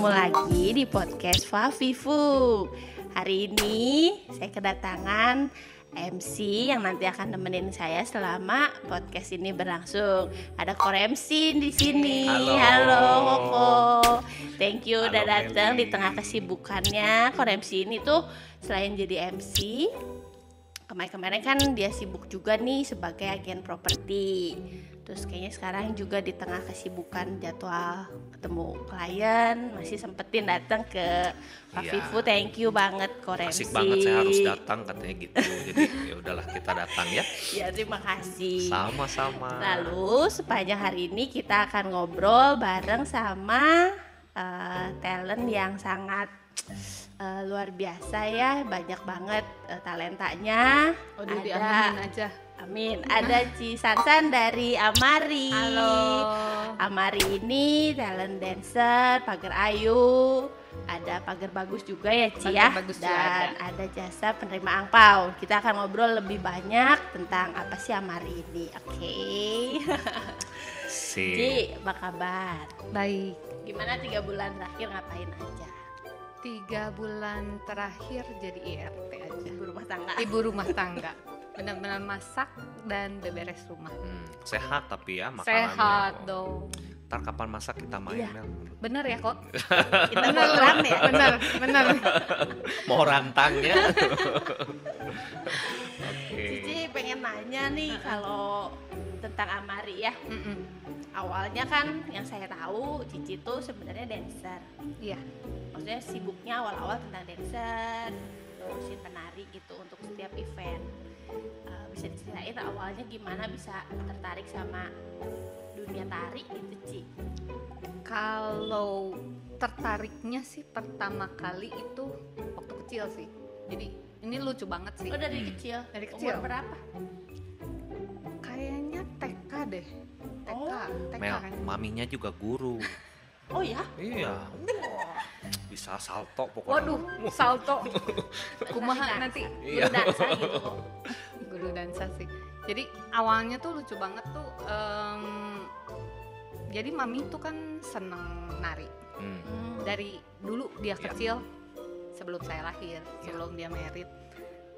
ketemu lagi di podcast Fafifu. Hari ini saya kedatangan MC yang nanti akan nemenin saya selama podcast ini berlangsung. Ada Core MC di sini. Halo Koko. Thank you udah datang di tengah kesibukannya. Core MC ini tuh selain jadi MC, kemarin kan dia sibuk juga nih sebagai agen properti. Terus kayaknya sekarang juga di tengah kesibukan jadwal ketemu klien masih sempetin datang ke Fafifu. Thank you banget Core MC. Asik banget, saya harus datang katanya gitu. Jadi ya udahlah kita datang ya. Ya terima kasih. Sama-sama. Lalu sepanjang hari ini kita akan ngobrol bareng sama talent yang sangat luar biasa ya, banyak banget talentanya. Aduh, diaminin aja. Amin. Ada Ci Sansan dari Amari. Halo. Amari ini talent dancer, pagar ayu, ada pagar bagus juga ya Ci ya. Bagus Dan ada jasa penerima angpau. Kita akan ngobrol lebih banyak tentang apa sih Amari ini. Oke. Ci, apa kabar? Baik. Gimana 3 bulan terakhir ngapain aja? 3 bulan terakhir jadi IRT aja. Ibu rumah tangga. Ibu rumah tangga. Benar-benar masak dan beberes rumah. Sehat tapi ya makanannya. Sehat dong. Ntar kapan masak kita main Iya. Mel? Bener ya kok? Kita program ya. Bener. Mau rantangnya. Oke. Cici pengen nanya nih kalau tentang Amari ya. Awalnya kan yang saya tahu Cici tuh sebenarnya dancer. Iya. Maksudnya sibuknya awal-awal tentang dancer, ngurusin penari gitu untuk setiap event. Bisa diceritain awalnya gimana bisa tertarik sama dunia tari gitu Ci? Kalau tertariknya sih pertama kali itu waktu kecil sih. Jadi ini lucu banget sih. Oh dari kecil? Dari kecil. Umur berapa? Kayaknya TK deh. TK Mel, kan. maminya juga guru. Oh ya? Iya. Bisa salto pokoknya. Waduh, salto. Kumaha nanti. Iya. Guru dansa gitu kok. Guru dansa sih. Jadi awalnya tuh lucu banget tuh. Jadi mami tuh kan seneng nari. Dari dulu dia kecil, sebelum saya lahir, sebelum dia married,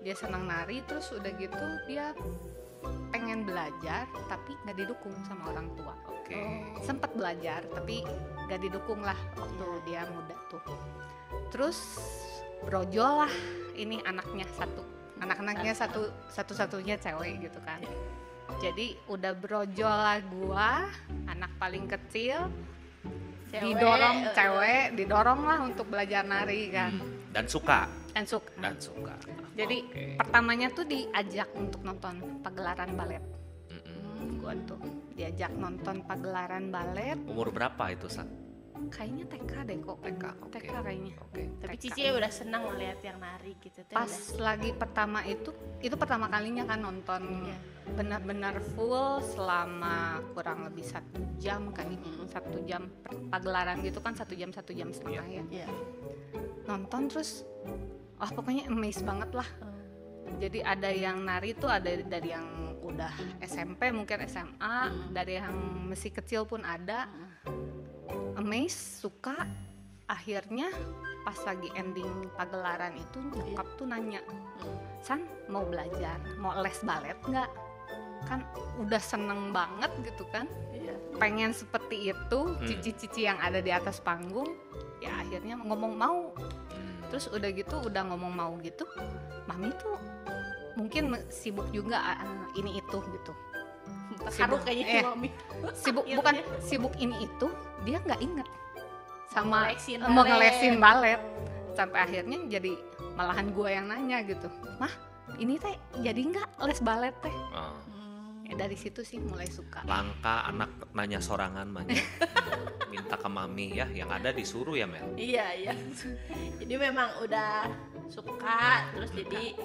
dia seneng nari. Terus udah gitu dia pengen belajar tapi nggak didukung sama orang tua. Oke. Sempet belajar tapi nggak didukung lah waktu dia muda tuh. Terus brojol lah ini anaknya anak-anaknya satu-satunya cewek gitu kan. Jadi udah brojol lah gua, anak paling kecil, didorong lah untuk belajar nari kan. Dan suka. Jadi Oke. pertamanya tuh diajak untuk nonton pagelaran balet. Gua tuh diajak nonton pagelaran balet. Umur berapa itu San? Kayaknya TK deh kok. TK, oke. TK kayaknya. Oke. Tapi TK. Cici udah senang ngeliat yang nari gitu tuh. Pas lagi pertama itu pertama kalinya kan nonton benar-benar full selama kurang lebih 1 jam kan, 1 jam pagelaran gitu kan, 1 jam 1 jam setengah ya. Iya. Nonton terus pokoknya amazed banget lah. Jadi ada yang nari tuh ada dari yang udah SMP mungkin SMA, dari yang masih kecil pun ada. Amazed, suka. Akhirnya pas lagi ending pagelaran itu nyokap tuh nanya, San mau belajar, mau les balet nggak? Kan udah seneng banget gitu kan, pengen seperti itu, cici-cici yang ada di atas panggung. Ya akhirnya ngomong mau. Terus udah gitu, udah ngomong mau gitu, mami tuh mungkin sibuk juga ini itu gitu. Terharu kayaknya mami. Bukan sibuk ini itu, dia nggak inget sama Mau ngelesin balet. Sampai akhirnya jadi malahan gue yang nanya gitu, mah ini teh jadi nggak les balet teh? Ya dari situ sih mulai suka. Langka anak nanya sorangan minta ke mami ya, yang ada disuruh ya Mel. Iya. Jadi memang udah suka terus jadi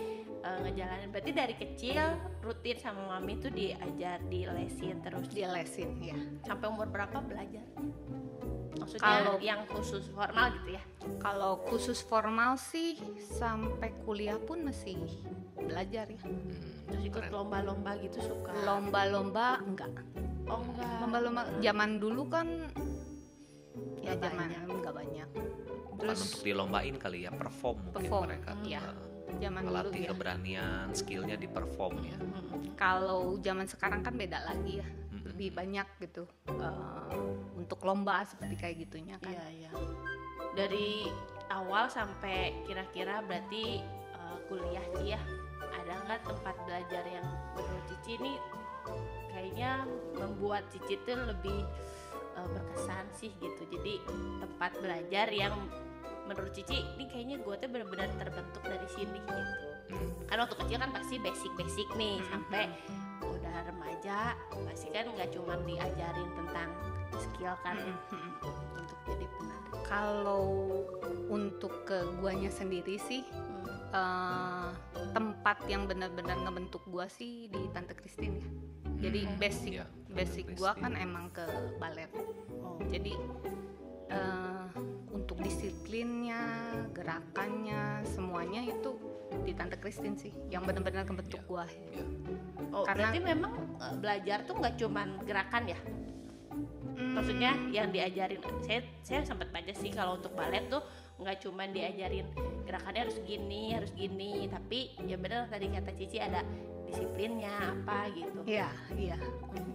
ngejalanin. Berarti dari kecil rutin sama mami tuh diajar, dilesin terus. Dilesin ya. Sampai umur berapa belajar? Maksudnya Kalau yang khusus formal gitu ya? Kalau khusus formal sih sampai kuliah pun masih belajar ya. Terus ikut lomba-lomba gitu suka? Lomba-lomba enggak. Oh enggak. Lomba-lomba zaman dulu kan Ya Nggak zaman banyak. nggak banyak. Bukan Terus untuk dilombain kali ya, perform mungkin Perform, mereka tuh. iya. zaman dulu Melatih ya. keberanian, skillnya di perform ya. Kalau zaman sekarang kan beda lagi ya. Lebih banyak gitu untuk lomba seperti kayak gitunya kan. Iya, iya. Dari awal sampai kira-kira berarti kuliah Ci ya, ada nggak tempat belajar yang menurut Cici ini kayaknya membuat Cici tuh lebih berkesan sih gitu. Jadi tempat belajar yang menurut Cici ini kayaknya gue tuh benar-benar terbentuk dari sini gitu. Kan waktu kecil kan pasti basic-basic nih, sampai udah remaja pasti kan nggak cuma diajarin tentang skill kan untuk jadi penari. Kalau untuk ke guanya sendiri sih tempat yang benar-benar ngebentuk gua sih di Tante Christine ya. Jadi basic Iya, basic Tante gua Christine. kan emang ke balet. Jadi untuk disiplinnya, gerakannya, semuanya itu di Tante Christine sih yang benar-benar ngebentuk gua. Ya. Oh, Karena- berarti memang belajar tuh nggak cuman gerakan ya? Maksudnya yang diajarin, saya sempat baca sih kalau untuk balet tuh nggak cuman diajarin gerakannya harus gini, tapi ya benar tadi kata Cici ada disiplinnya apa gitu. Iya, iya.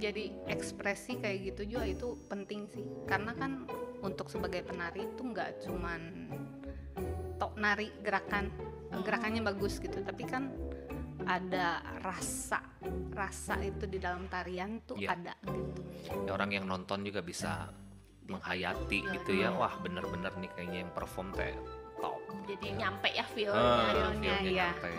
Jadi ekspresi kayak gitu juga itu penting sih. Karena kan untuk sebagai penari itu nggak cuman tok nari gerakannya bagus gitu, tapi kan ada rasa itu di dalam tarian tuh Iya. ada gitu. Ya, orang yang nonton juga bisa menghayati Iya, gitu ya. Wah, bener-bener nih kayaknya yang perform teh top. Jadi nyampe ya feelnya. feelnya, Feelnya iya. nyampe.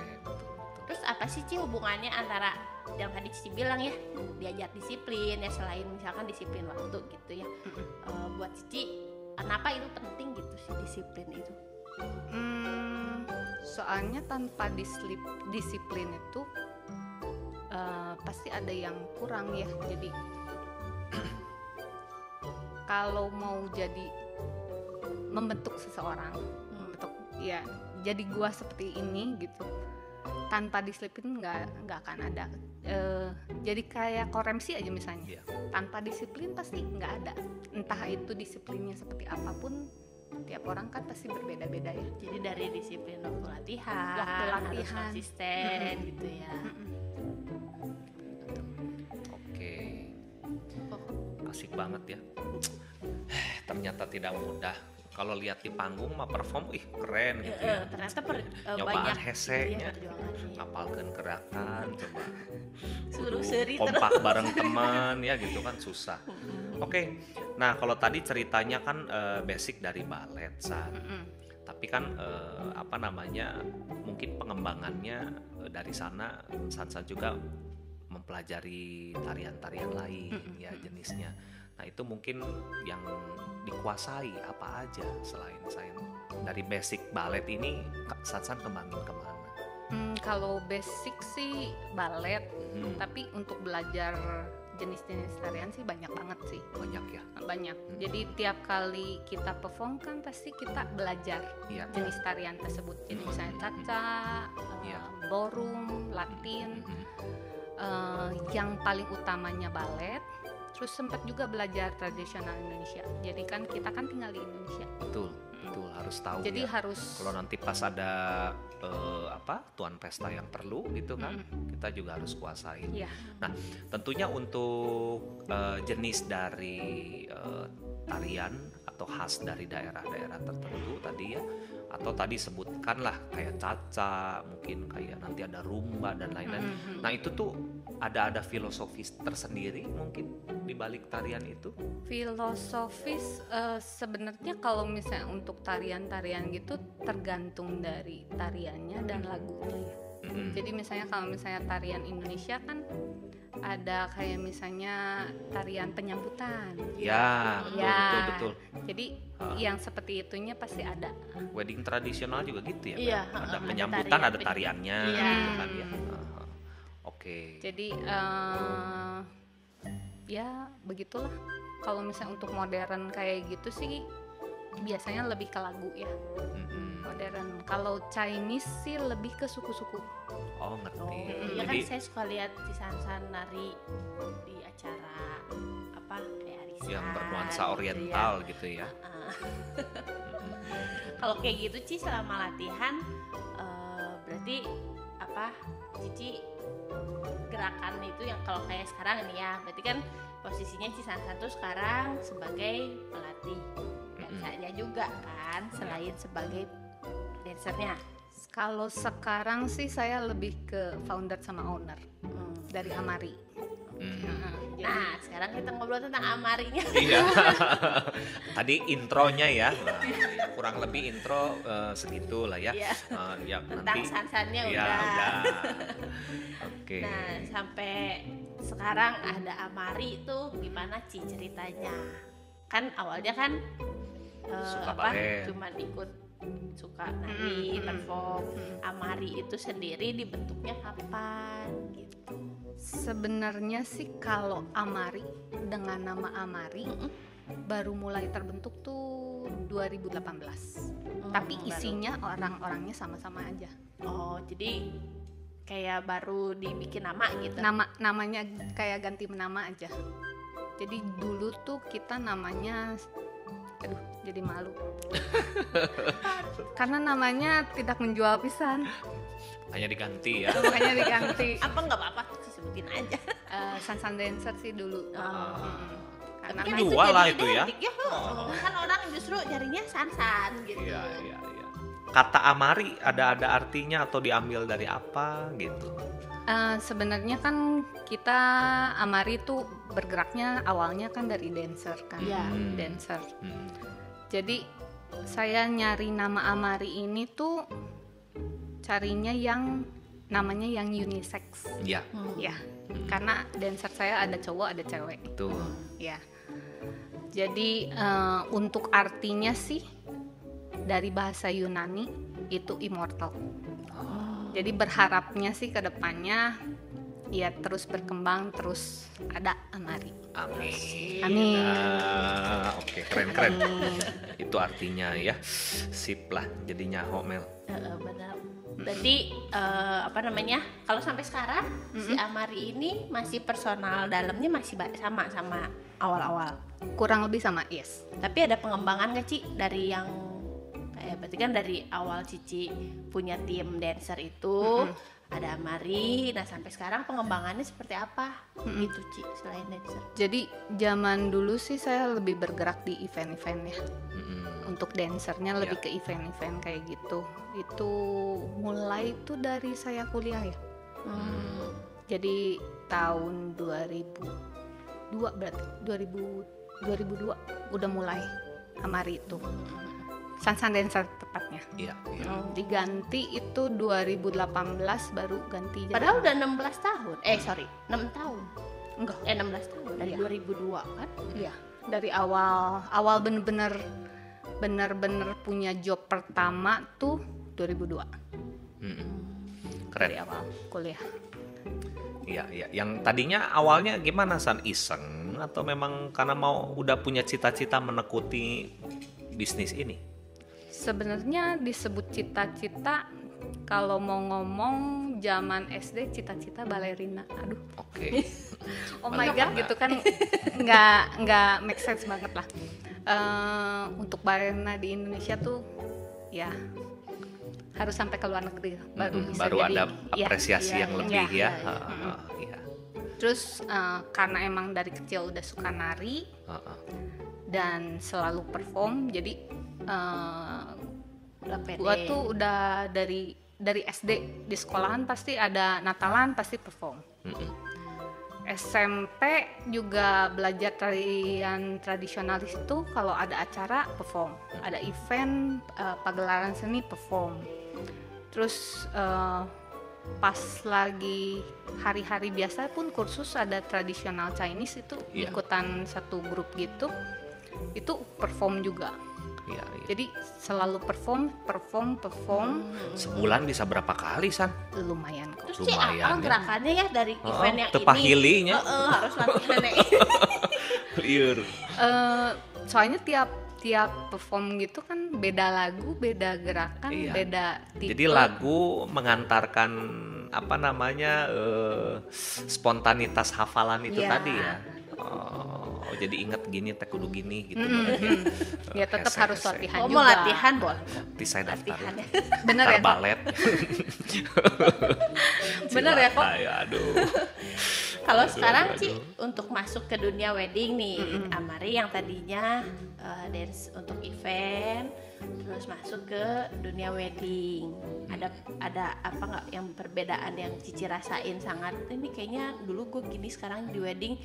Terus apa sih Ci hubungannya antara yang tadi Cici bilang ya, diajar disiplin ya, selain misalkan disiplin waktu gitu ya, buat Cici kenapa itu penting gitu sih disiplin itu? Soalnya tanpa disiplin itu pasti ada yang kurang ya. Jadi kalau mau jadi membentuk seseorang, membentuk ya jadi gua seperti ini gitu, tanpa disiplin nggak akan ada. Jadi kayak koremsi aja misalnya, Iya. tanpa disiplin pasti nggak ada. Entah itu disiplinnya seperti apapun, tiap orang kan pasti berbeda-beda ya. Jadi dari disiplin waktu latihan, Waktu harus latihan. konsisten gitu ya. Oke. Asik banget ya. Ternyata tidak mudah. Kalau lihat di panggung mah perform, keren gitu ya. Ternyata Nyobaan banyak hesenya, perjuangannya. ngapalkeun gerakan, coba Suruh kudu seri kompak bareng teman ya gitu kan susah. Oke, nah kalau tadi ceritanya kan basic dari balet San. Tapi kan apa namanya, mungkin pengembangannya dari sana Sansa juga mempelajari tarian-tarian lain ya jenisnya. Nah itu mungkin yang dikuasai apa aja selain dari basic balet ini Sansan kembangin kemana? Kalau basic sih balet, tapi untuk belajar jenis-jenis tarian sih banyak banget sih. Banyak ya? Banyak. Jadi tiap kali kita perform kan pasti kita belajar Iya. jenis tarian tersebut. Jadi misalnya caca, Iya. ballroom, latin, yang paling utamanya balet. Terus sempat juga belajar tradisional Indonesia. Jadi kan kita kan tinggal di Indonesia. Betul, betul harus tahu Jadi ya. harus Kalau nanti pas ada tuan pesta yang perlu gitu kan, kita juga harus kuasain. ya. Nah, tentunya untuk jenis dari tarian atau khas dari daerah-daerah tertentu tadi ya, atau tadi sebutkan lah kayak caca, mungkin kayak nanti ada rumba dan lain-lain. Nah, itu tuh ada filosofis tersendiri mungkin di balik tarian itu. Filosofis sebenarnya kalau misalnya untuk tarian-tarian gitu tergantung dari tariannya dan lagunya ya. Jadi misalnya kalau misalnya tarian Indonesia kan ada kayak misalnya tarian penyambutan. Ya, betul, Ya. betul. Jadi yang seperti itunya pasti ada. Wedding tradisional juga gitu ya. Iya, Mbak? Ada ada penyambutan, tarian, ada tariannya Iya. gitu kan ya. Oke. Jadi ya begitulah. Kalau misalnya untuk modern kayak gitu sih biasanya lebih ke lagu ya. Modern. Kalau Chinese sih lebih ke suku-suku. Oh, ngerti. Ya kan Jadi saya suka lihat si Sansan nari di acara apa kayak arisan yang bernuansa oriental gitu ya. Kalau kayak gitu Ci selama latihan berarti apa Cici gerakan itu yang kalau kayak sekarang nih ya, berarti kan posisinya Cisansan tuh sekarang sebagai pelatih dansanya juga kan, selain sebagai dancernya. Kalau sekarang sih saya lebih ke founder sama owner dari Amari. Nah, sekarang kita ngobrol tentang Amarinya. Iya. Tadi intronya ya, kurang lebih intro segitu lah ya. Iya. Ya Tentang nanti Sansannya ya, udah. Oke. Nah, sampai sekarang ada Amari tuh gimana Ci ceritanya? Kan awalnya kan Suka balet. cuman ikut suka nari, perform. Amari itu sendiri dibentuknya kapan gitu? Sebenarnya sih kalau Amari dengan nama Amari baru mulai terbentuk tuh 2018. Tapi baru. isinya orang-orangnya sama-sama aja. Oh, jadi kayak baru dibikin nama gitu. Namanya kayak ganti nama aja. Jadi dulu tuh kita namanya, aduh jadi malu karena namanya tidak menjual pisan, Hanya diganti ya. makanya diganti. Apa nggak apa-apa sebutin aja. Sansan Dancer sih dulu. Karena Tapi kan itu jual jadi lah itu ya. identik ya. Kan orang justru nyarinya Sansan gitu. Iya. Kata Amari ada artinya atau diambil dari apa gitu? sebenarnya kan kita Amari tuh bergeraknya awalnya kan dari dancer kan, Iya. dancer. Jadi saya nyari nama Amari ini tuh carinya yang namanya yang unisex, Ya, ya. Karena dancer saya ada cowok ada cewek, itu. ya. Jadi untuk artinya sih dari bahasa Yunani itu immortal. Jadi berharapnya sih ke depannya ya terus berkembang, terus ada Amari. Amin. Amin. Oke, keren. Itu artinya ya. Sip lah jadinya Homel. Benar. Berarti apa namanya? Kalau sampai sekarang si Amari ini masih personal dalamnya masih sama awal-awal. Kurang lebih sama, yes. Tapi ada pengembangan nggak Ci dari yang kayak berarti kan dari awal Cici punya tim dancer itu ada Amari, nah sampai sekarang pengembangannya seperti apa gitu Ci selain dancer? Jadi zaman dulu sih saya lebih bergerak di event-event ya. Untuk dancernya lebih ke event-event kayak gitu. Itu mulai tuh dari saya kuliah ya. Jadi tahun 2002 berarti 2002 udah mulai Amari itu. Sansan Dancer tepatnya. Iya. Diganti itu 2018 baru ganti. Padahal udah 16 tahun. 6 tahun. Enggak. 16 tahun dari 2002 kan? Iya. Dari awal bener-bener punya job pertama tuh 2002. Keren. Dari awal kuliah. Iya. Yang tadinya awalnya gimana San? Iseng atau memang karena udah punya cita-cita menekuti bisnis ini? Sebenarnya disebut cita-cita, kalau mau ngomong zaman SD cita-cita balerina. Aduh. Oke. Oh my god, gitu kan nggak make sense banget lah. Untuk balerina di Indonesia tuh ya harus sampai ke luar negeri baru bisa baru jadi, ada apresiasi yang lebih ya. Iya. Terus karena emang dari kecil udah suka nari dan selalu perform, jadi gua tuh udah dari SD di sekolahan pasti ada Natalan pasti perform. SMP juga belajar tarian tradisionalis itu kalau ada acara perform, ada event pagelaran seni perform. Terus pas lagi hari-hari biasa pun kursus ada tradisional Chinese itu ikutan satu grup gitu, itu perform juga. Iya. Jadi selalu perform. Sebulan bisa berapa kali San? Lumayan kok. Terus Ci apa Lumayan, ya. gerakannya ya dari event yang tepahilinya. ini? Harus latihan Liur. Soalnya tiap perform gitu kan beda lagu, beda gerakan, beda tipe. Jadi lagu mengantarkan apa namanya spontanitas hafalan itu tadi ya. jadi inget gini teh kudu gini gitu. Ya tetap harus latihan Oh, juga. mau latihan boleh. Nanti saya daftar. Latihan ya. Bener ya, Kak? balet. Bener ya, kok? Ay, aduh. Kalau Aduh, sekarang aduh, Ci aduh. untuk masuk ke dunia wedding nih, Amari yang tadinya dance untuk event, terus masuk ke dunia wedding. Ada apa nggak yang perbedaan yang Cici rasain sangat? Ini kayaknya dulu gue gini, sekarang di wedding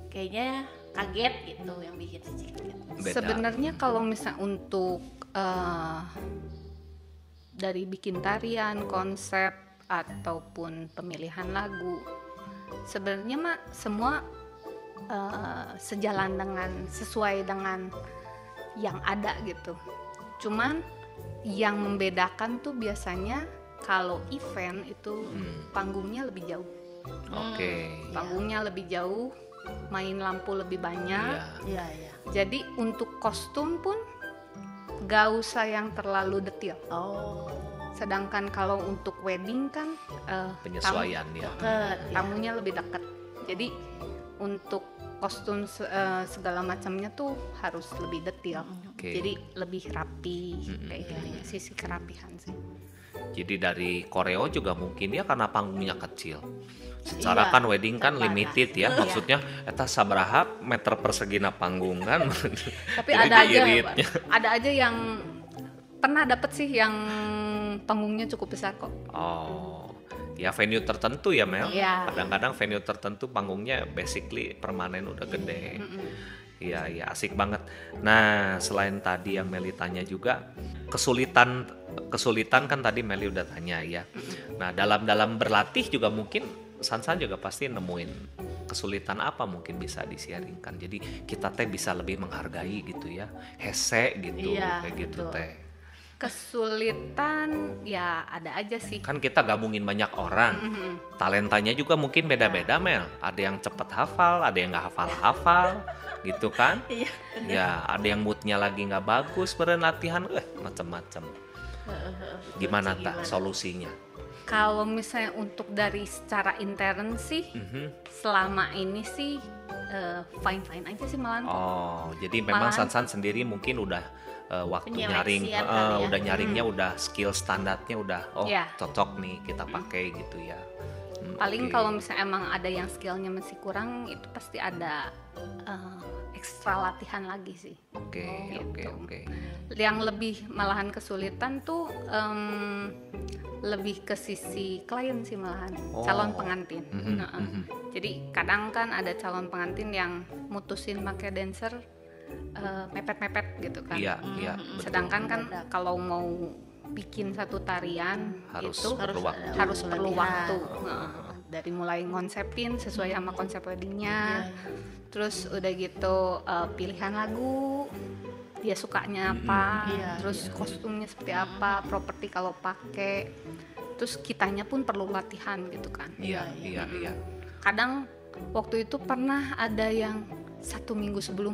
kayaknya kaget gitu, yang bikin Cici kaget. Beda. Sebenarnya kalau misal untuk dari bikin tarian, konsep ataupun pemilihan lagu, sebenarnya mah semua sejalan dengan sesuai dengan yang ada gitu. Cuman yang membedakan tuh biasanya kalau event itu panggungnya lebih jauh. Oke. Panggungnya lebih jauh, main lampu lebih banyak. Iya. Iya. Jadi untuk kostum pun gak usah yang terlalu detail. Oh. Sedangkan kalau untuk wedding kan Penyesuaian ya. tamunya lebih dekat. Jadi untuk kostum segala macamnya tuh harus lebih detail. Oke. Jadi lebih rapi kayak gitu. Sisi kerapihan sih. Jadi dari koreo juga mungkin ya karena panggungnya kecil. Secara Iya, kan wedding kan terbatas. limited ya, Iya. maksudnya eta sabaraha meter persegina panggung kan. Tapi Jadi ada aja, diiritnya. ada aja yang pernah dapet sih yang panggungnya cukup besar kok. Oh, ya venue tertentu ya Mel. Iya. Kadang-kadang venue tertentu panggungnya basically permanen udah gede. Iya, iya asik banget. Nah, selain tadi yang Meli tanya juga kesulitan kan tadi Meli udah tanya ya. Nah, dalam berlatih juga mungkin Sansan juga pasti nemuin kesulitan apa mungkin bisa di-sharingkan. Jadi kita teh bisa lebih menghargai gitu ya. Hese gitu Iya, kayak gitu betul. teh. Kesulitan ya ada aja sih. Kan kita gabungin banyak orang, talentanya juga mungkin beda-beda Mel. Ada yang cepet hafal, ada yang nggak hafal-hafal, gitu kan? Iya. Ya, ada yang moodnya lagi nggak bagus beren latihan, macam-macam. Gimana tak solusinya? Kalau misalnya untuk dari secara intern sih, selama ini sih fine-fine aja sih malahan. Oh, jadi memang Malahan- Sansan sendiri mungkin udah waktu nyaring, Penyeleksian kali ya. udah nyaringnya udah skill standarnya udah, Iya. cocok nih kita pakai gitu ya. Paling Oke. kalau misalnya emang ada yang skillnya masih kurang, itu pasti ada ekstra latihan lagi sih. Oke, gitu. oke. Yang lebih malahan kesulitan tuh lebih ke sisi klien sih malahan, Oh. calon pengantin. Mhm, Nah, mhm. Jadi kadang kan ada calon pengantin yang mutusin pakai dancer mepet-mepet gitu kan. Iya, iya, betul. Sedangkan kan kalau mau bikin satu tarian Harus itu perlu waktu. harus perlu Latihan. waktu. Dari mulai ngonsepin sesuai sama konsep weddingnya, terus udah gitu pilihan lagu, dia sukanya apa, Iya, terus kostumnya seperti apa, properti kalau pakai, terus kitanya pun perlu latihan gitu kan. Iya. Kadang waktu itu pernah ada yang 1 minggu sebelum.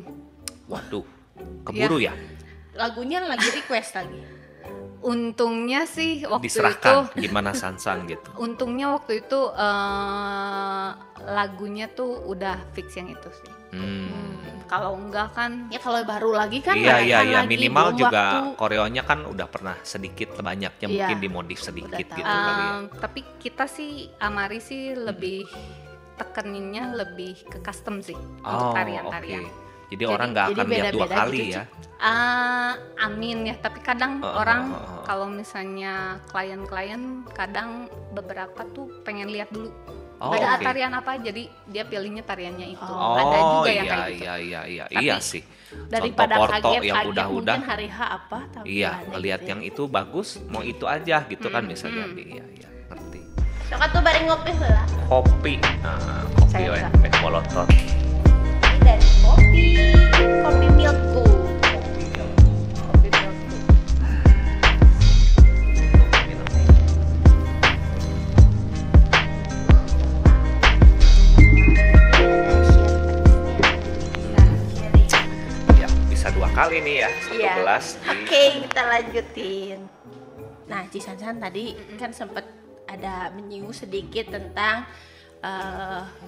Waduh, keburu ya? Lagunya lagi request lagi. Untungnya sih waktu Diserahkan itu, gimana Sansang gitu. untungnya waktu itu lagunya tuh udah fix yang itu sih. Kalau enggak kan Ya kalau baru lagi kan Iya, mereka lagi minimal belum juga waktu. koreonya kan udah pernah sedikit banyaknya Iya, mungkin dimodif sedikit udah tahu. gitu kali ya. tapi kita sih Amari sih lebih tekeninnya lebih ke custom sih untuk Oh, tarian-tarian. oke. Jadi orang nggak jadi akan lihat dua beda-beda kali gitu, ya. Amin ya, tapi kadang Oh, orang oh. kalau misalnya klien-klien kadang beberapa tuh pengen lihat dulu Oh, ada oke. tarian apa, jadi dia pilihnya tariannya itu. Oh, Ada juga yang iya, kayak gitu. iya, Tapi iya sih. Daripada Contoh Porto kaget yang udah-udah, mungkin hari H apa tampilannya iya, ngelihat gitu ya. yang itu bagus, mau itu aja gitu kan bisa jadi. Iya, ngerti. Sok atuh bareng ngopi heula. Kopi, kopi Saya we, enggak. teh molotot. Ini dari kopi milkku. Ya, bisa 2 kali nih ya, satu Iya. gelas di Oke, kita lanjutin. Nah, Cisansan tadi kan sempat ada menyinggung sedikit tentang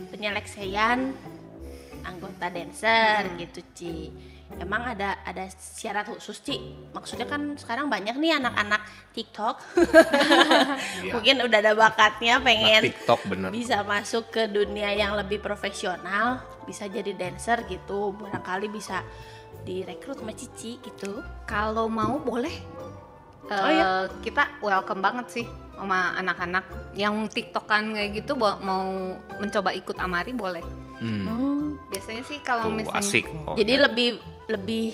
penyeleksian anggota dancer gitu Ci. Emang ada syarat khusus Ci? Maksudnya kan sekarang banyak nih anak-anak TikTok mungkin udah ada bakatnya pengen TikTok bener. bisa masuk ke dunia yang lebih profesional, bisa jadi dancer gitu, barangkali bisa direkrut sama Cici gitu. Kalau mau boleh. Kita welcome banget sih sama anak-anak yang TikTokan kayak gitu, mau mencoba ikut Amari boleh. Biasanya sih kalau misalnya asik. Jadi lebih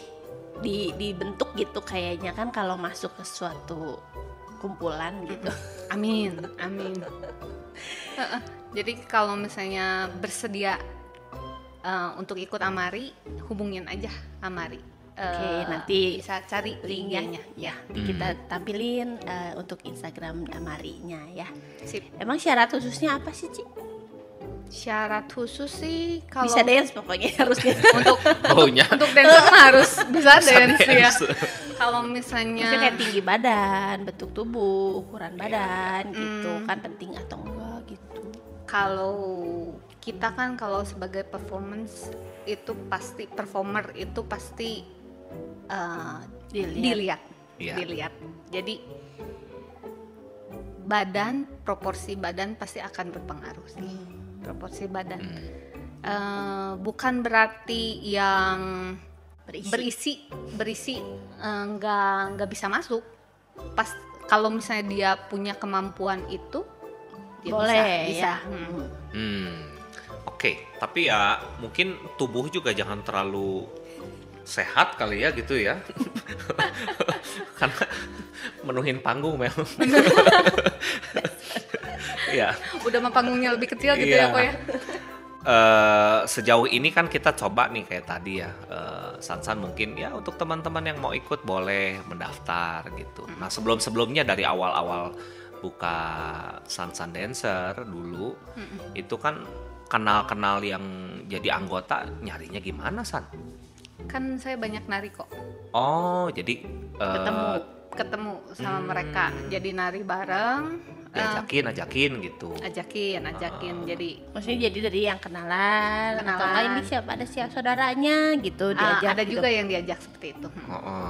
dibentuk gitu kayaknya kan kalau masuk ke suatu kumpulan gitu. Amin. Jadi kalau misalnya bersedia untuk ikut Amari, hubungin aja Amari. Oke, nanti bisa cari linknya ya. Kita tampilin untuk Instagram Amarinya ya. Sip. Emang syarat khususnya apa sih Ci? Syarat khusus sih kalau Bisa dance pokoknya harusnya. untuk dancer mah harus bisa dance ya. Kalau misalnya Maksudnya kayak tinggi badan, bentuk tubuh, ukuran badan gitu kan penting atau enggak gitu. Kalau kita kan kalau sebagai performance itu pasti performer itu pasti dilihat. Jadi proporsi badan pasti akan berpengaruh sih. Proporsi badan bukan berarti yang berisi nggak bisa masuk. Pas kalau misalnya dia punya kemampuan itu dia boleh bisa. Oke, tapi ya mungkin tubuh juga jangan terlalu sehat kali ya gitu ya. Karena menuhin panggung memang. Ya. Udah mah panggungnya lebih kecil gitu ya kok ya. Sejauh ini kan kita coba nih kayak tadi ya, Sansan mungkin ya untuk teman-teman yang mau ikut boleh mendaftar gitu. Nah sebelumnya dari awal-awal buka Sansan Dancer dulu, itu kan kenal yang jadi anggota nyarinya gimana San? Kan saya banyak nari kok. Oh jadi ketemu sama mereka, jadi nari bareng. Ajakin gitu. Ajakin. Jadi maksudnya jadi dari yang kenalan. Atau enggak ini siapa ada siapa saudaranya gitu diajak. Ada gitu. juga yang diajak seperti itu.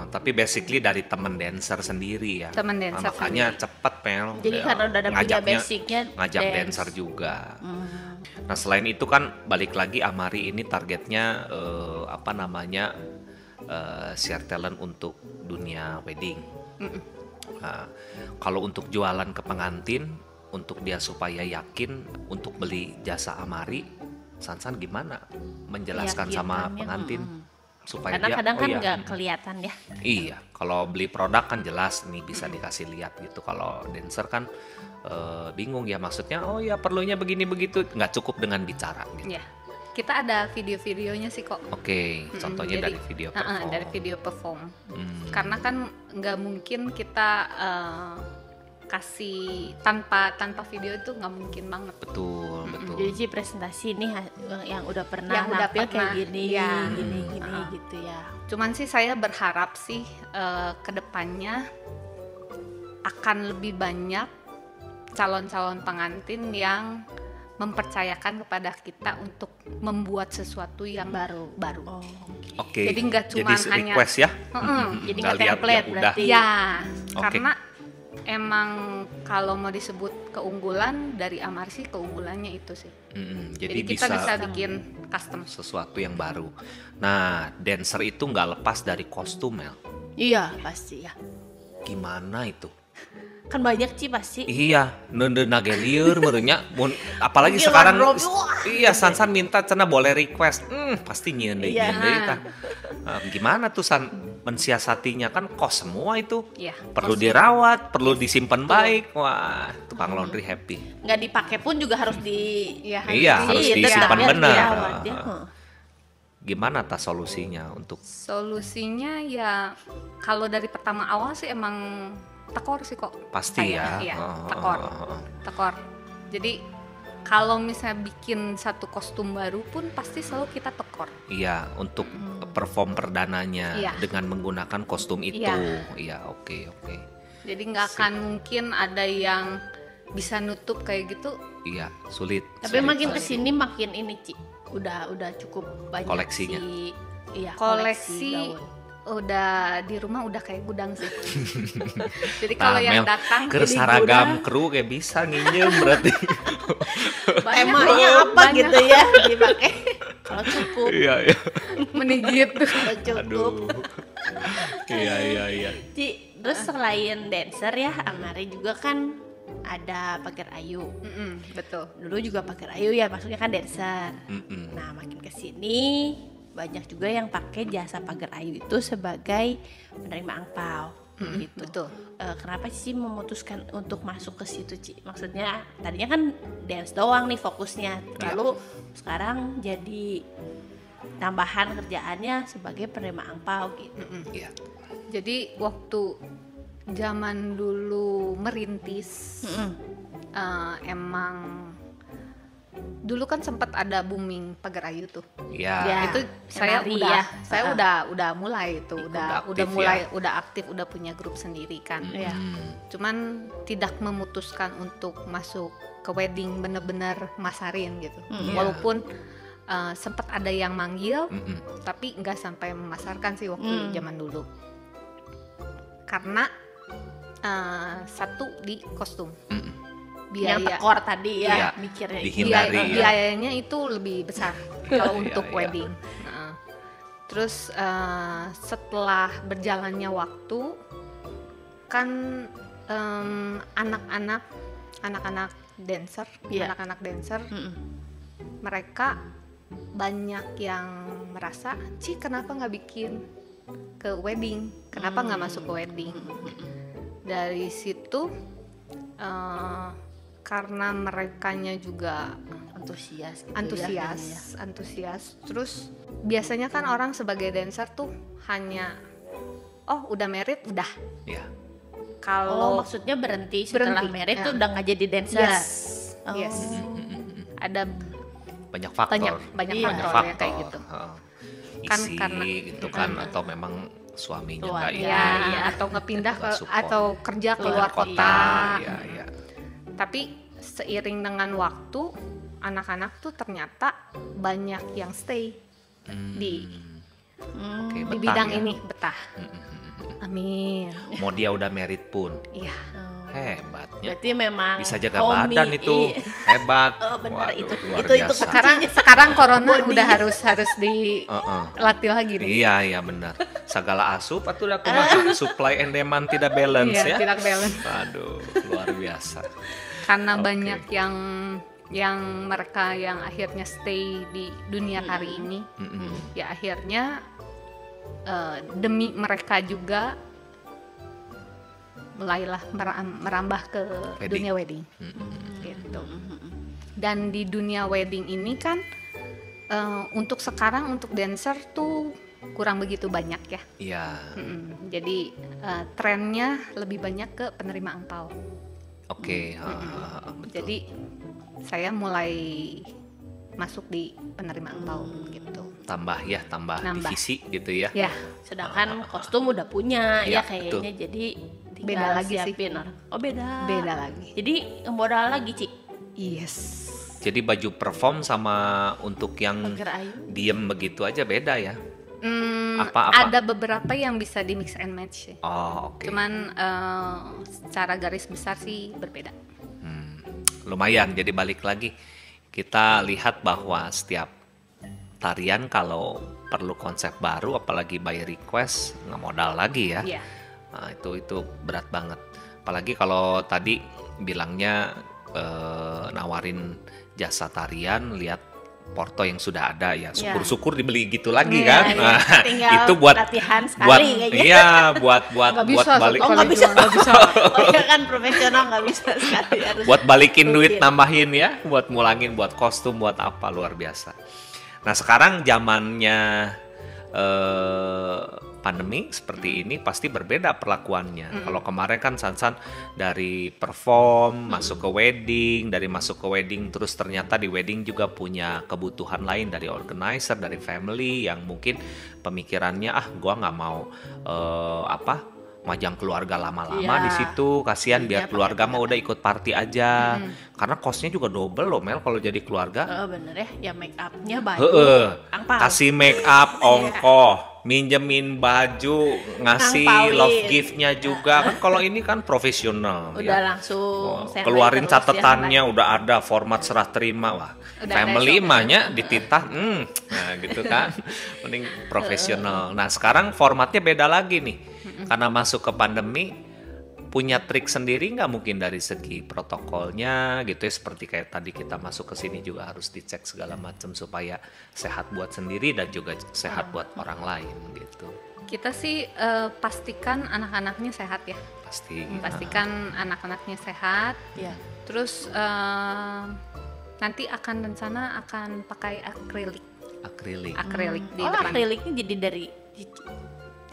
Tapi basically dari temen dancer sendiri ya. Temen dancer makanya sendiri. cepet Mel. Jadi karena udah ada punya basicnya ngajak dancer juga. Nah selain itu kan balik lagi Amari ini targetnya share talent untuk dunia wedding. Nah, kalau untuk jualan ke pengantin, untuk dia supaya yakin untuk beli jasa Amari, Sansan gimana menjelaskan sama pengantin supaya karena dia kadang kan nggak kelihatan ya. Iya, kalau beli produk kan jelas nih bisa dikasih lihat gitu. Kalau dancer kan bingung ya maksudnya. Oh ya perlunya begini begitu, nggak cukup dengan bicara gitu. Ya. Kita ada video-videonya sih kok. Oke, contohnya dari video perform. Dari video perform. Karena kan nggak mungkin kita kasih tanpa video itu nggak mungkin banget. Betul. Jadi presentasi nih yang udah pernah nampil kayak gini, gini gitu ya. Cuman sih saya berharap sih kedepannya akan lebih banyak calon-calon pengantin yang mempercayakan kepada kita untuk membuat sesuatu yang baru. Oke. Jadi nggak cuma hanya request ya. Jadi nggak template berarti. Ya, karena emang kalau mau disebut keunggulan dari Amari sih keunggulannya itu sih. Jadi kita bisa bikin custom sesuatu yang baru. Nah, dancer itu nggak lepas dari kostum Mel. Iya pasti ya. Gimana itu? Kan banyak sih pasti. Iya, nagelieur merenya. Apalagi sekarang Sansan minta cenah boleh request. Pasti nyeun deui tah. Gimana tuh San mensiasatinya kan kos semua itu. Iya, perlu dirawat, perlu disimpan baik. Wah, tukang laundry happy. Nggak dipakai pun juga harus harus disimpan benar. Gimana tas solusinya untuk? Solusinya ya kalau dari pertama awal sih emang tekor sih kok. Pasti ya. Iya, tekor. Jadi kalau misalnya bikin satu kostum baru pun pasti selalu kita tekor. Iya, untuk perform perdananya dengan menggunakan kostum itu. Iya, oke. Jadi nggak akan mungkin ada yang bisa nutup kayak gitu. Iya, sulit. Tapi makin kesini makin ini Ci. udah cukup banyak Koleksinya. sih. Iya, Koleksi gaun. udah di rumah udah kayak gudang sih. Jadi kalau Nah, yang Mel, datang keur jadi saragam gudang. kru kayak bisa nginjem berarti. Temanya apa banyak. gitu ya dipakai. Kalau cukup, Iya, iya. mending gitu. kalau cukup. Aduh. Iya. Ci, terus selain dancer ya, Amari juga kan ada pagar ayu. Betul. Dulu juga pagar ayu ya, maksudnya kan dancer. Mm-mm. Nah, makin kesini banyak juga yang pakai jasa pagar ayu itu sebagai penerima angpau. Gitu. Betul. Kenapa sih memutuskan untuk masuk ke situ, Ci? Maksudnya tadinya kan dance doang nih fokusnya, lalu sekarang jadi tambahan kerjaannya sebagai penerima angpau gitu. Iya. Jadi waktu zaman dulu merintis, emang dulu kan sempat ada booming pagar ayu tuh. Iya. Ya. Itu saya nari udah ya. saya udah mulai itu, udah aktif mulai ya. udah aktif, udah punya grup sendiri kan. Ya. Cuman tidak memutuskan untuk masuk ke wedding bener-bener masarin gitu. Walaupun sempat ada yang manggil, tapi nggak sampai memasarkan sih waktu zaman dulu. Karena satu di kostum. Yang Biaya tekor tadi ya, Iya. mikirnya. Dihindari ya. biayanya itu lebih besar kalau Iya, untuk iya. wedding. Terus setelah berjalannya waktu kan anak-anak dancer, Iya. anak-anak dancer Mm-mm. mereka banyak yang merasa, Ci kenapa nggak bikin ke wedding? Kenapa nggak masuk ke wedding? Dari situ karena merekanya juga Antusias gitu ya. antusias. Terus biasanya kan orang sebagai dancer tuh hanya udah married udah. Iya. Oh, Kalau maksudnya berhenti setelah Berhenti, married ya. tuh udah nggak jadi dancer. yes, Oh. yes. Ada Banyak faktor. banyak Iya. faktor ya kayak gitu. Kan Isi karena- gitu kan, atau memang suaminya Keluar, nggak Ya, ini. atau ngepindah Nggak support. atau kerja Keluar keluar kota. Iya. Tapi seiring dengan waktu anak-anak tuh ternyata banyak yang stay di Oke, di betah bidang ya. ini betah. Amin. Mau dia udah married pun Iya. hebatnya. Berarti memang Bisa jaga hobi. badan itu hebat. Oh, benar, Waduh, itu. luar Itu biasa. Sekarang corona Body. udah harus dilatih lagi nih. Iya benar. Segala asup atau aku mah supply and demand tidak balance Iya, ya. tidak balance. Aduh, luar biasa. Karena Oke. banyak yang mereka yang akhirnya stay di dunia tari ini, ya akhirnya demi mereka juga mulailah merambah ke Wedding. dunia wedding. Gitu. Dan di dunia wedding ini kan untuk sekarang untuk dancer tuh kurang begitu banyak ya. Iya. Jadi trennya lebih banyak ke penerima angpau. Oke, betul. Jadi saya mulai masuk di penerima angpau gitu. tambah Nambah. divisi gitu ya. Ya, Sedangkan kostum udah punya Iya, ya kayaknya, jadi tinggal Beda lagi sih. siapin orang. Oh beda. beda lagi. Jadi modal lagi, Ci. Yes. Jadi baju perform sama untuk yang Pagar ayu. diem begitu aja beda ya. Hmm, Apa-apa? ada beberapa yang bisa di mix and match sih. Oh, oke. Cuman secara garis besar sih berbeda. Lumayan, jadi balik lagi kita lihat bahwa setiap tarian kalau perlu konsep baru apalagi by request nggak modal lagi ya. Iya. Nah, itu berat banget. Apalagi kalau tadi bilangnya nawarin jasa tarian, lihat porto yang sudah ada ya, syukur-syukur dibeli gitu lagi Iya, kan. iya. Nah, Tinggal itu buat latihan sekali buat kayaknya. iya buat Nggak buat bisa, balik Oh, nggak bisa. Nggak bisa. Oh ya kan profesional nggak bisa sekali, harus buat balikin duit rutin. nambahin ya, buat mulangin buat kostum, buat apa, luar biasa. Nah sekarang zamannya pandemi seperti ini pasti berbeda perlakuannya. Kalau kemarin kan Sansan dari perform masuk ke wedding, dari masuk ke wedding terus ternyata di wedding juga punya kebutuhan lain dari organizer, dari family yang mungkin pemikirannya gua nggak mau majang keluarga lama-lama Iya. di situ, kasihan Iya, biar pakai keluarga mah udah ikut party aja. Mm-mm. Karena kosnya juga double loh Mel kalau jadi keluarga. Bener ya make upnya baju, Heeh. angpau. Kasih make up, ongkoh, minjemin baju, ngasih Angpauin. love gift-nya juga. Kan kalau ini kan profesional Udah ya. langsung standby Keluarin terus ya, catatannya udah ada format serah terima. Wah, Udah family ada mahnya dititah. Nah gitu kan. Mending profesional. Nah sekarang formatnya beda lagi nih. Karena masuk ke pandemi, punya trik sendiri nggak mungkin dari segi protokolnya gitu ya, seperti kayak tadi kita masuk ke sini juga harus dicek segala macam supaya sehat buat sendiri dan juga sehat buat orang lain gitu. Kita sih pastikan anak-anaknya sehat ya. Pasti. Pastikan anak-anaknya sehat. Iya. Terus nanti rencana akan pakai akrilik Akrilik. di Oh, depan. akriliknya jadi dari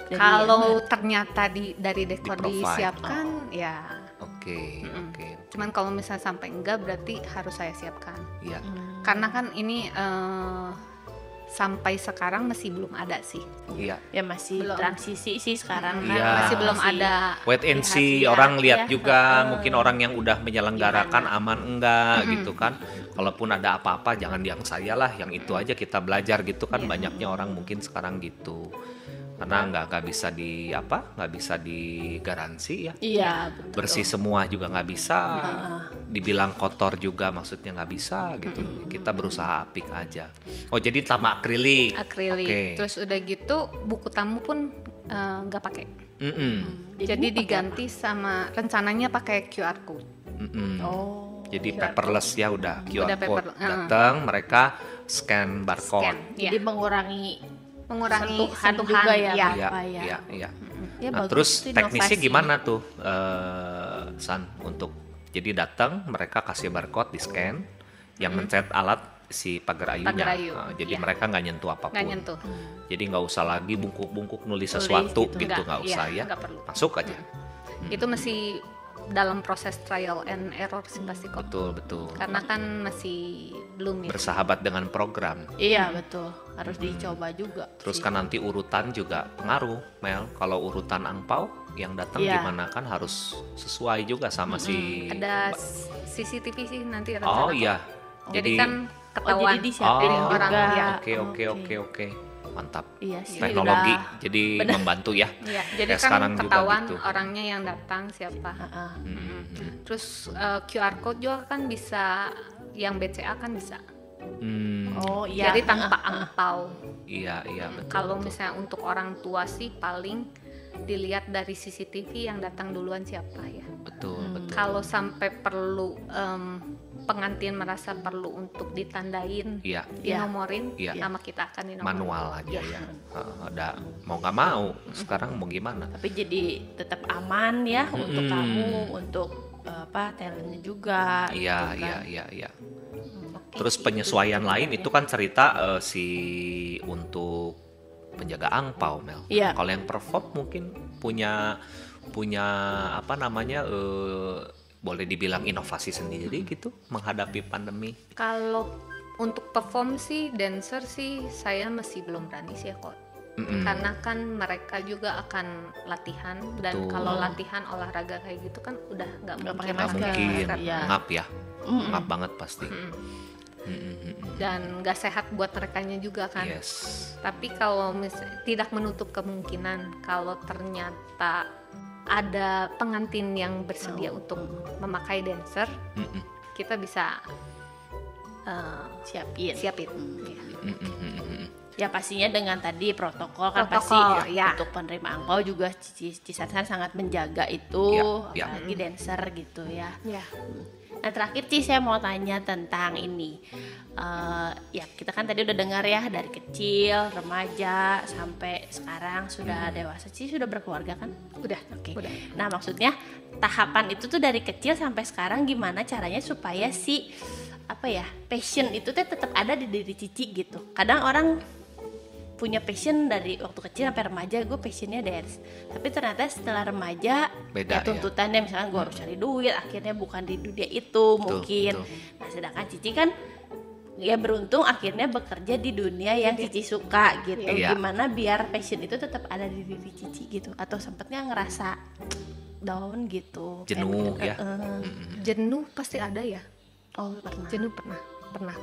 Kalau ternyata dari dekor Di-provide. disiapkan ya. Oke, oke. Cuman kalau misalnya sampai enggak berarti harus saya siapkan. Iya. Karena kan ini sampai sekarang masih belum ada sih. Iya. ya masih Belum. transisi sih sekarang kan. Iya. Masih belum ada. Wait and lihat, see, ya. orang lihat ya. juga mungkin orang yang udah menyelenggarakan aman enggak gitu kan. Kalaupun ada apa-apa jangan yang saya lah, yang itu aja kita belajar gitu kan. Banyaknya orang mungkin sekarang gitu. Karena nggak bisa nggak bisa digaransi ya. Iya, betul. Bersih semua juga nggak bisa, dibilang kotor juga maksudnya nggak bisa gitu. Kita berusaha apik aja. Oh jadi tambah akrilik. Akrilik. Oke. Terus udah gitu buku tamu pun nggak pakai. Jadi pakai diganti sama rencananya pakai QR code. Mm-mm. Oh. Jadi paperless ya udah QR Udah code paper- datang mereka scan barcode. Scan. Iya. Jadi mengurangi Mengurangi sentuhan sentuhan juga ya, ya. Iya, apa ya. iya, iya. Ya, Nah, bagus, terus itu teknisnya inovasi. gimana tuh, San, untuk jadi datang mereka kasih barcode di scan, yang mencet alat si pagar ayunya. Pagar ayu, Nah, jadi iya. mereka nggak nyentuh apapun. Nggak nyentuh. Jadi nggak usah lagi bungkuk-bungkuk nulis Tulis sesuatu gitu. gitu, Nggak, nggak usah iya, ya. nggak perlu. Masuk aja. Itu masih dalam proses trial and error sih pasti kok. Betul, betul. Karena kan masih belum ya. Bersahabat dengan program. Iya, betul. Harus dicoba juga. Terus sih. kan nanti urutan juga pengaruh, Mel. Kalau urutan angpau yang datang Iya. gimana kan harus sesuai juga sama si. Ada CCTV sih nanti Oh rencana. iya. Jadi kan jadi ketahuan disiapin Oh, orang juga. ya. Oke. Mantap. Iya sih. Teknologi udah. jadi membantu ya. Iya, jadi Kayak kan sekarang juga ketahuan gitu. orangnya yang datang siapa. Heeh. Terus QR code juga kan bisa, yang BCA kan bisa. Oh iya. Jadi tanpa angpau. Iya, betul. Kalau misalnya untuk orang tua sih paling dilihat dari CCTV yang datang duluan siapa ya. Betul. Kalau sampai perlu pengantin merasa perlu untuk ditandain, Iya, dinomorin, Iya. nama kita akan dinomorin. manual aja Iya. ya. Ada mau nggak mau, sekarang mau gimana? Tapi jadi tetap aman ya untuk kamu, untuk talentnya juga. Iya, gitu kan. iya. Oke, Terus itu penyesuaian sih lain sebenarnya. itu kan cerita si untuk penjaga angpau, Mel. Iya. Kalau yang perform mungkin punya apa namanya boleh dibilang inovasi sendiri gitu menghadapi pandemi. Kalau untuk perform sih, dancer sih saya masih belum berani sih ya kok. Karena kan mereka juga akan latihan, dan Betul. kalau latihan olahraga kayak gitu kan udah nggak Nggak mungkin pakai Nggak masker. mungkin Iya. ngap ya, ngap banget pasti. dan nggak sehat buat merekanya juga kan. Yes. Tapi kalau tidak menutup kemungkinan kalau ternyata ada pengantin yang bersedia untuk memakai dancer, kita bisa siapin. Ya. Ya pastinya dengan tadi protokol kan Protokol, pasti ya. untuk penerima angpau juga Cisasan sangat menjaga itu, Ya. apalagi dancer gitu ya. Ya. Nah terakhir saya mau tanya tentang ini. Ya kita kan tadi udah dengar ya dari kecil, remaja sampai sekarang sudah dewasa. Sudah berkeluarga kan? Udah. Oke. Udah. Nah maksudnya tahapan itu tuh dari kecil sampai sekarang gimana caranya supaya si passion itu tetap ada di diri Cici gitu. Kadang orang punya passion dari waktu kecil sampai remaja, gue passionnya dance, tapi ternyata setelah remaja Beda, ya tuntutannya misalnya gue harus cari duit, akhirnya bukan di dunia itu mungkin. betul. Nah sedangkan Cici kan ya beruntung akhirnya bekerja di dunia yang Cici suka gitu. Iya. Gimana biar passion itu tetap ada di diri Cici gitu, atau sempetnya ngerasa down gitu, Jenuh ya. Jenuh pasti ada ya. Oh pernah. Jenuh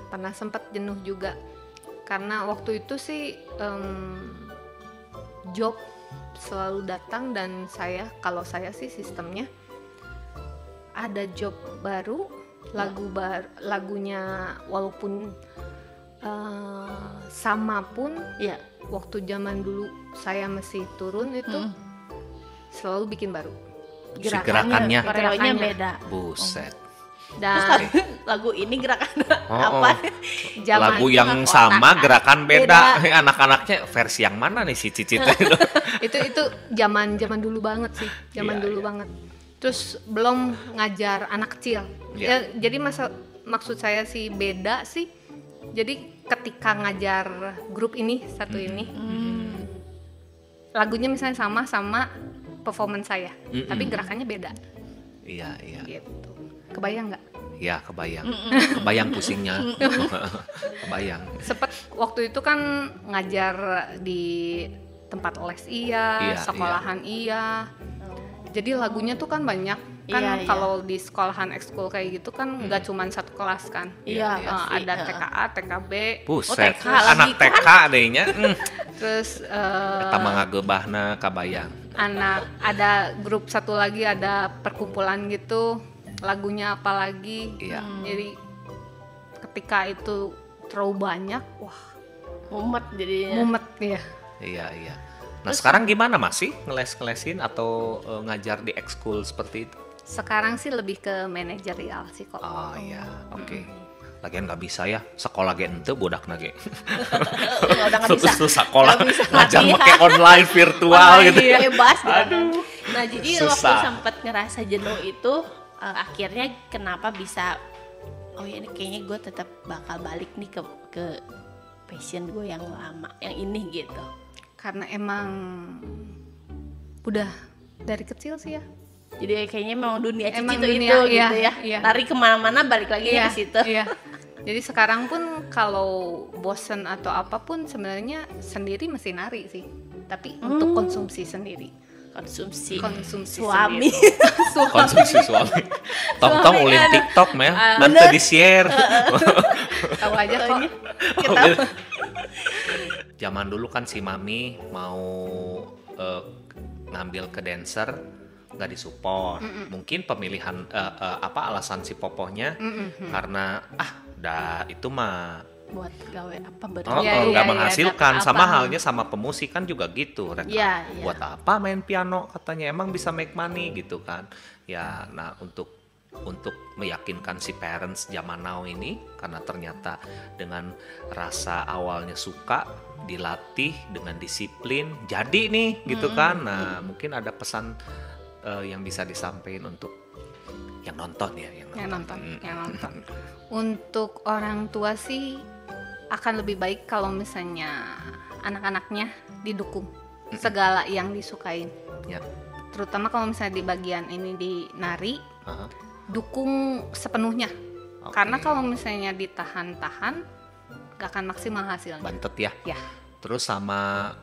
pernah sempat jenuh juga, karena waktu itu sih job selalu datang, dan kalau saya sih sistemnya ada job baru, lagunya walaupun sama pun Iya. waktu zaman dulu saya masih turun itu selalu bikin baru. Gerakannya. Gerakannya beda. Buset. Dan Lagu ini gerakan Oh, apa? zaman Lagu yang kotak. sama, gerakan beda. Beda. Anak-anaknya versi yang mana nih si Cici itu? itu zaman dulu banget sih, zaman Iya, dulu iya. banget. Terus belum ngajar anak kecil. Iya. Ya, jadi maksud saya sih beda sih. Jadi ketika ngajar grup ini satu ini, lagunya misalnya sama performance saya, tapi gerakannya beda. Iya. Gitu. Kebayang nggak? Ya, kebayang. Kebayang pusingnya. Kebayang. Sempet waktu itu kan ngajar di tempat les Iya, sekolahan iya. Jadi lagunya tuh kan banyak kan, Iya, iya. kalau di sekolahan ekskul kayak gitu kan nggak cuman satu kelas kan. Iya, pasti. Ada TKA, TKB, Buset, TK anak lagi kan? TK dehnya. terus Eta mah ngagebahna kabayang. anak ada grup satu lagi, ada perkumpulan gitu, lagunya apa lagi. Iya. Jadi ketika itu terlalu banyak, wah Mumet jadinya. mumet ya. Iya. Nah, sekarang gimana, masih ngeles-ngelesin atau ngajar di ekskul seperti itu? Sekarang sih lebih ke manajerial sih kok. Oh iya, oke. Lagian nggak bisa ya, sekolah ge ente bodak nage. Udah nggak bisa. Terus sekolah Nggak bisa ngajar latihan. pakai online virtual gitu. Iya, bebas gitu. Nah jadi waktu Susah. sempat ngerasa jenuh itu akhirnya kenapa bisa, oh ya ini kayaknya gue tetap bakal balik nih ke passion gue yang lama, yang ini gitu. Karena emang udah dari kecil sih ya. Jadi kayaknya memang dunia Cici Emang itu dunia, gitu iya, ya. iya. Lari kemana-mana balik lagi ke situ. Iya. Jadi sekarang pun kalau bosen atau apapun sebenarnya sendiri mesti nari sih. Tapi untuk konsumsi sendiri. Konsumsi Suami. suami. Konsumsi suami. Tong-tong ulin TikTok mah, nanti di-share. Tahu aja kok. Kita Zaman dulu kan si Mami mau ngambil ke dancer, nggak disupport. Mungkin pemilihan alasan si Popohnya karena dah itu mah buat gawe apa Iya, nggak iya, menghasilkan. dapat Sama apa. halnya sama pemusik kan juga gitu. Rek. Iya, iya. Buat apa main piano, katanya emang bisa make money gitu kan. Ya, nah untuk meyakinkan si parents zaman now ini, karena ternyata dengan rasa awalnya suka, dilatih dengan disiplin, jadi nih gitu kan. Nah mungkin ada pesan yang bisa disampaikan untuk yang nonton ya, Yang nonton. Untuk orang tua sih akan lebih baik kalau misalnya anak-anaknya didukung segala yang disukain. Ya. Terutama kalau misalnya di bagian ini di nari, Aha. dukung sepenuhnya. Oke. Karena kalau misalnya ditahan-tahan gak akan maksimal hasilnya. Bantet ya. Ya. Terus sama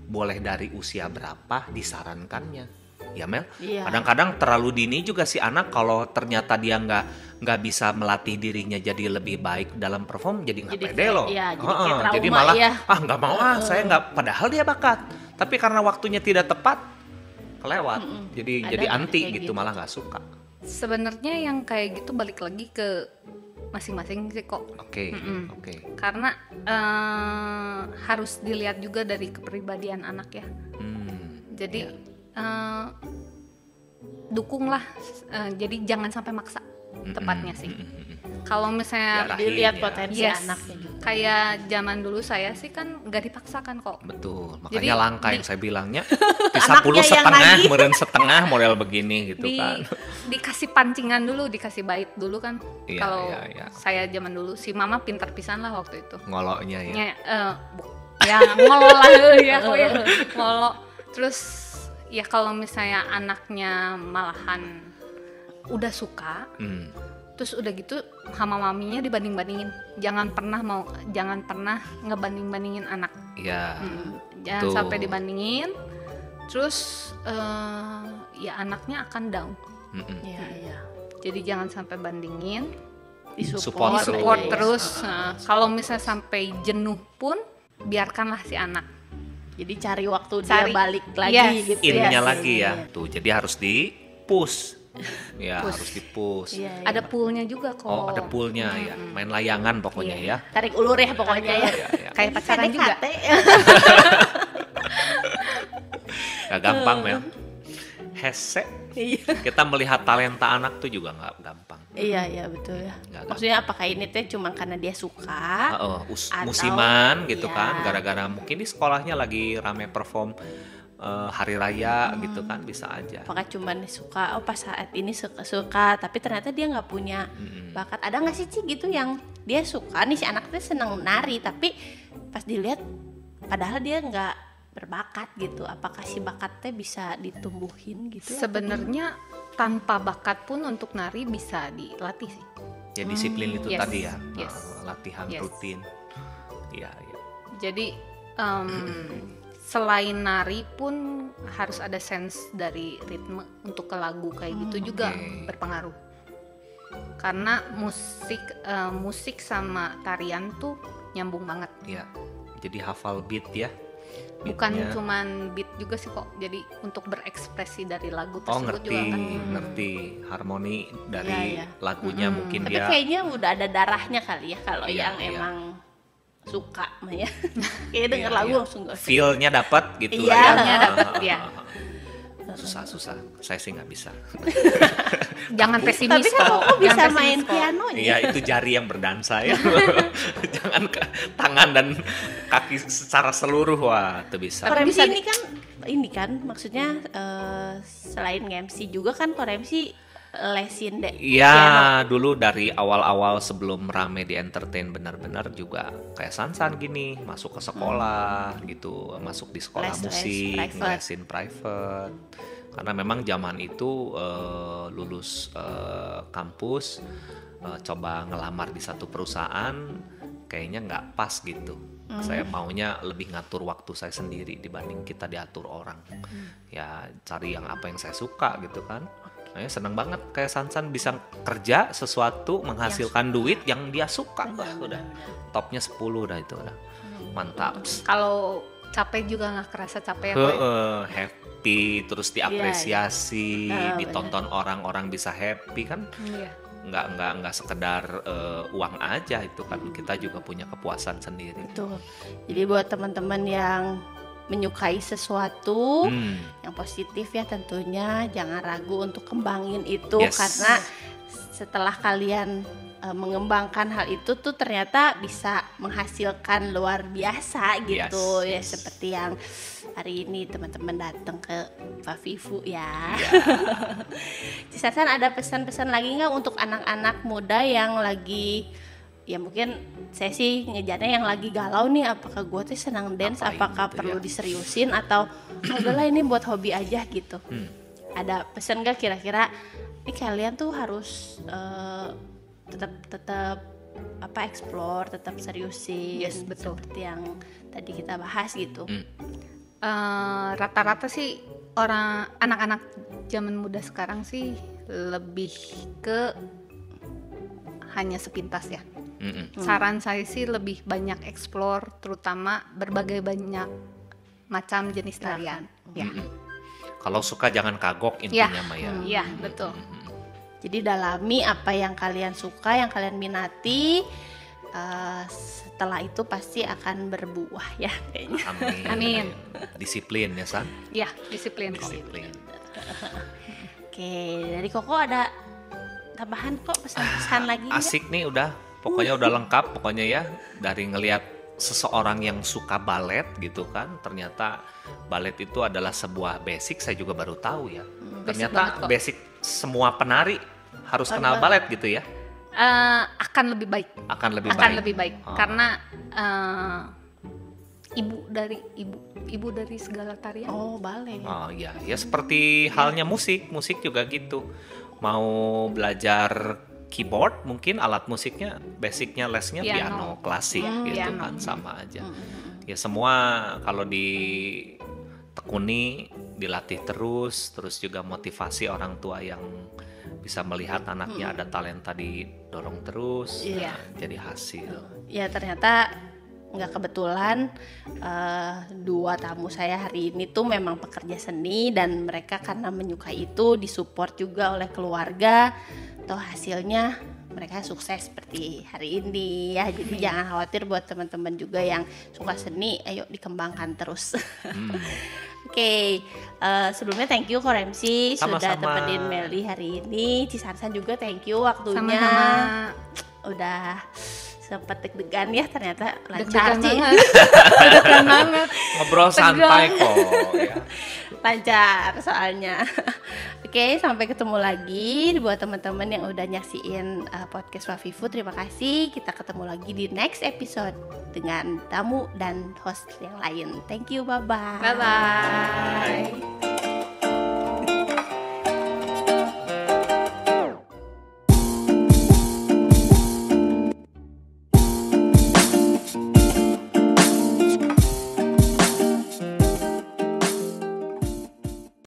boleh dari usia berapa disarankannya? Ya Mel, Iya. kadang-kadang terlalu dini juga si anak, kalau ternyata dia nggak bisa melatih dirinya jadi lebih baik dalam perform, jadi nggak Jadi pede kayak- loh. iya, jadi kayak trauma jadi malah ya. nggak mau saya nggak, padahal dia bakat, tapi karena waktunya tidak tepat kelewat, jadi Ada anti kayak gitu, gitu. malah nggak suka. Sebenarnya yang kayak gitu balik lagi ke masing-masing sih kok. Oke. Oke. Karena harus dilihat juga dari kepribadian anak ya. Jadi dukunglah, jadi jangan sampai maksa, tepatnya sih. Kalau misalnya Diarahin dilihat ya. potensi Yes, anaknya juga. kayak zaman dulu saya sih kan nggak dipaksakan kok. Betul, makanya Jadi langka yang di- saya bilangnya di Anaknya 10 yang setengah, nagih. meren setengah model begini gitu Di, kan. dikasih pancingan dulu, dikasih bait dulu kan. Iya, Kalau iya. saya zaman dulu, si mama pintar pisan lah waktu itu. Ngoloknya ya. Ya ngolo lah ya kok ya, ngolo. Terus ya kalau misalnya anaknya malahan udah suka, Terus udah gitu sama maminya dibanding-bandingin. Jangan pernah ngebanding-bandingin anak. Iya. Jangan Tuh. sampai dibandingin. Terus ya anaknya akan down. Iya. Jadi jangan sampai bandingin, Support support terus. terus. Nah, kalau misalnya sampai jenuh pun biarkanlah si anak. Jadi cari waktu dia Cari. balik lagi Yes. gitu Innya ya. lagi ya. Iya. Tuh, jadi harus di-push. Ya, Push. harus di-push. Iya, iya. Ada poolnya juga kok. Oh, ada poolnya ya. Main layangan pokoknya ya. Tarik ulur ya pokoknya ya. Ya. Kayak pacaran juga. PDKT. Gak gampang ya. Hese. Iya. Kita melihat talenta anak tuh juga nggak gampang. Iya betul ya. Nggak Maksudnya apakah ini teh cuma karena dia suka? Atau iya. musiman gitu kan, gara-gara mungkin di sekolahnya lagi rame perform hari raya gitu kan, bisa aja. Apakah cuma suka? Oh pas saat ini suka, tapi ternyata dia nggak punya bakat. Ada nggak sih Ci gitu yang dia suka nih si anaknya senang nari, tapi pas dilihat padahal dia nggak berbakat gitu. Apakah si bakatnya bisa ditumbuhin gitu? Sebenarnya tanpa bakat pun untuk nari bisa dilatih sih. Ya disiplin itu Yes. tadi ya, Yes. latihan Yes. rutin. Iya. Jadi selain nari pun harus ada sense dari ritme untuk ke lagu kayak gitu juga Oke. berpengaruh. Karena musik sama tarian tuh nyambung banget. Iya. Jadi hafal beat ya. Bukan Beatnya. cuman beat juga sih kok. Jadi untuk berekspresi dari lagu Oh tersebut ngerti, juga kan. ngerti harmoni dari Iya. lagunya mungkin Tapi dia. kayaknya udah ada darahnya kali ya kalau Iya, yang iya. emang suka mah ya. Kayak denger Iya, lagu iya. langsung gak Feel-nya dapat gitu Iya, lah ya. feel-nya dapet, ya. Susah. Saya sih nggak bisa. Jangan pesimis Tapi kan kok. kok bisa Jangan main pesimis kok. pianonya. Iya, itu jari yang berdansa ya. Jangan tangan dan kaki secara seluruh, wah itu bisa. Koremsi bisa ini kan maksudnya selain MC juga kan Koremsi lesin deh. Iya, dulu dari awal-awal sebelum rame di entertain benar-benar juga kayak Sansan gini, masuk ke sekolah gitu, masuk di sekolah Les musik, private. ngelesin private. Karena memang zaman itu lulus kampus, coba ngelamar di satu perusahaan, kayaknya nggak pas gitu. Saya maunya lebih ngatur waktu saya sendiri dibanding kita diatur orang. Ya cari yang apa yang saya suka gitu kan. Saya seneng banget kayak Sansan bisa kerja sesuatu menghasilkan duit yang dia suka. Wah, udah topnya 10 udah itu udah. Mantap. Kalau capek juga nggak kerasa capek ya kok. Happy terus diapresiasi, Iya. ditonton orang-orang bisa happy kan. Iya. Nggak sekedar uang aja itu kan, kita juga punya kepuasan sendiri. Betul. Jadi buat teman-teman yang menyukai sesuatu yang positif ya tentunya jangan ragu untuk kembangin itu. Yes. Karena setelah kalian mengembangkan hal itu tuh ternyata bisa menghasilkan luar biasa gitu. Ya Yes. seperti yang hari ini teman-teman datang ke Fafifu ya. Cisasan ada pesan-pesan lagi nggak untuk anak-anak muda yang lagi ya mungkin saya sih ngejarnya yang lagi galau nih, apakah gue tuh senang dance, Ngapain apakah gitu perlu ya? diseriusin atau udahlah ini buat hobi aja gitu. Ada pesan gak kira-kira ini kalian tuh harus tetap apa explore, tetap seriusin. Yes, betul. Seperti yang tadi kita bahas gitu. Rata-rata sih orang anak-anak zaman muda sekarang sih lebih ke hanya sepintas ya. Saran saya sih lebih banyak explore, terutama berbagai banyak macam jenis tarian. Ya, Kalau suka jangan kagok intinya mah ya. iya betul. Jadi dalami apa yang kalian suka, yang kalian minati. Setelah itu pasti akan berbuah ya kayaknya. Amin. Disiplin ya San. Ya, disiplin kok. Disiplin. Oke, dari Koko ada tambahan kok pesan-pesan lagi nggak? Asik nih udah. Pokoknya udah lengkap pokoknya ya. Dari ngelihat seseorang yang suka balet gitu kan, ternyata balet itu adalah sebuah basic, saya juga baru tahu ya. banget Ternyata kok. basic semua penari harus kenal balet gitu ya. Akan lebih baik. Akan lebih Akan baik. lebih baik Oh. karena ibu dari segala tarian. Oh, ballet. Oh iya, ya seperti halnya musik juga gitu. Mau belajar keyboard, mungkin alat musiknya basicnya lesnya piano klasik gitu piano. kan, sama aja. Ya semua kalau ditekuni, dilatih terus juga motivasi orang tua yang bisa melihat anaknya ada talenta didorong terus, Iya. jadi hasil. Ya ternyata nggak kebetulan dua tamu saya hari ini tuh memang pekerja seni, dan mereka karena menyukai itu disupport juga oleh keluarga, toh hasilnya mereka sukses seperti hari ini ya. Jadi jangan khawatir buat teman-teman juga yang suka seni, ayo dikembangkan terus. Oke, sebelumnya thank you Koremsi sudah Sama-sama. temenin Meli hari ini. Cisarsan juga thank you waktunya. Sama-sama. Udah sempet deg-degan ya, ternyata lancar Deg-degan sih. banget. Deg-degan banget. Ngobrol santai kok ya. Lancar soalnya. Oke, sampai ketemu lagi buat teman-teman yang udah nyaksiin podcast Wafifu. Terima kasih. Kita ketemu lagi di next episode dengan tamu dan host yang lain. Thank you, bye-bye. Bye-bye.